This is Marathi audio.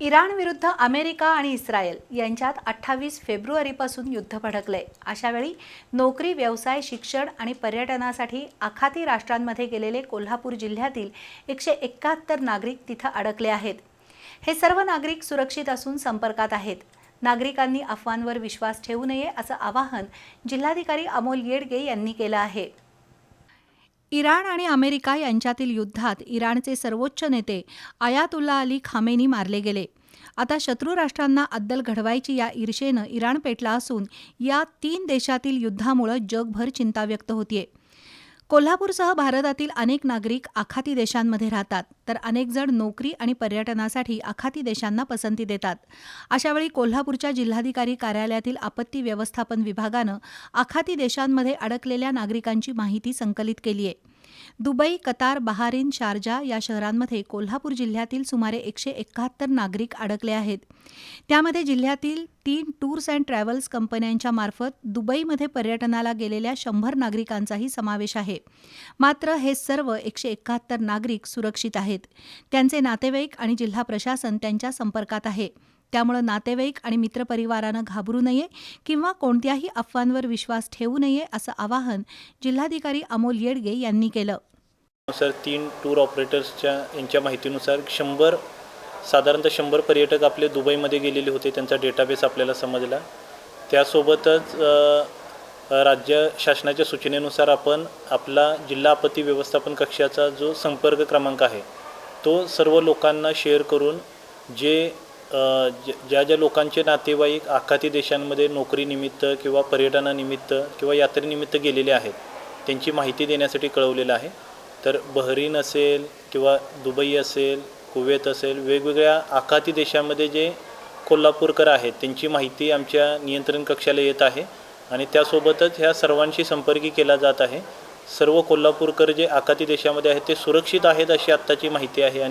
इराण विरुद्ध अमेरिका आणि इस्रायल यांच्यात 28 फेब्रुवारीपासून युद्ध भडकले। अशावेळी नोकरी, व्यवसाय, शिक्षण आणि पर्यटनासाठी आखाती राष्ट्रांमध्ये गेलेले कोल्हापूर जिल्ह्यातील 171 नागरिक तिथे अडकले आहेत। हे सर्व नागरिक सुरक्षित असून संपर्कात आहेत। नागरिकांनी अफवांवर विश्वास ठेवू नये असं आवाहन जिल्हाधिकारी अमोल येडगे यांनी केलं आहे। इराण आणि अमेरिका यांच्यातील युद्धात इराणचे सर्वोच्च नेते आयातुल्ला अली खामेनी मारले गेले। आता शत्रू राष्ट्रांना अद्दल घडवायची या ईर्षेनं इराण पेटला असून या 3 देशातील युद्धामुळे जगभर चिंता व्यक्त होतीये। कोल्हापूरसह भारतातील अनेक नागरिक आखाती देशांमध्ये राहतात, तर अनेक जण नोकरी आणि पर्यटनासाठी आखाती देशांना पसंती देतात। अशावेळी कोल्हापूरच्या जिल्हाधिकारी कार्यालयातील आपत्ती व्यवस्थापन विभागानं आखाती देशांमध्ये अडकलेल्या नागरिकांची माहिती संकलित केली आहे। दुबई, कतार, बहारीन, शारजा या शहरांमध्ये कोल्हापूर जिल्ह्यातील सुमारे 171 नागरिक अडकले आहेत। त्यामध्ये जिल्ह्यातील 3 टूर्स अँड ट्रॅव्हल्स कंपन्यांच्या मार्फत दुबईमध्ये पर्यटनाला गेलेल्या 100 नागरिकांचाही समावेश आहे। मात्र हे सर्व 171 नागरिक सुरक्षित आहेत। त्यांचे नातेवाईक आणि जिल्हा प्रशासन त्यांच्या संपर्कात आहे। त्यामुळे नातेवाईक आणि मित्रपरिवारानं घाबरू नये किंवा कोणत्याही अफवांवर विश्वास ठेवू नये असं आवाहन जिल्हाधिकारी अमोल येडगे यांनी केलं। सर 3 टूर ऑपरेटर्सच्या यांच्या माहितीनुसार साधारणतः 100 पर्यटक आपले दुबईमध्ये गेलेले होते। त्यांचा डेटाबेस आपल्याला समजला। त्यासोबतच राज्य शासनाच्या सूचनेनुसार आपण आपला जिल्हा आपत्ती व्यवस्थापन कक्षाचा जो संपर्क क्रमांक आहे तो सर्व लोकांना शेअर करून ज्या लोकांचे नातेवाईक आखाती देशांमध्ये नोकरीनिमित्त किंवा पर्यटनानिमित्त किंवा यात्रेनिमित्त गेलेले आहेत त्यांची माहिती देण्यासाठी कळवलेलं आहे। तर बहरीन असेल किंवा दुबई असेल, कुवेत असेल, वेगवेगळ्या आखाती देशांमध्ये जे कोल्हापूरकर आहेत त्यांची माहिती आमच्या नियंत्रण कक्षाला येत आहे आणि त्यासोबतच ह्या सर्वांशी संपर्क केला जात आहे। सर्व कोल्हापूरकर जे आखाती देशामध्ये आहेत ते सुरक्षित आहेत अशी आत्ताची माहिती आहे।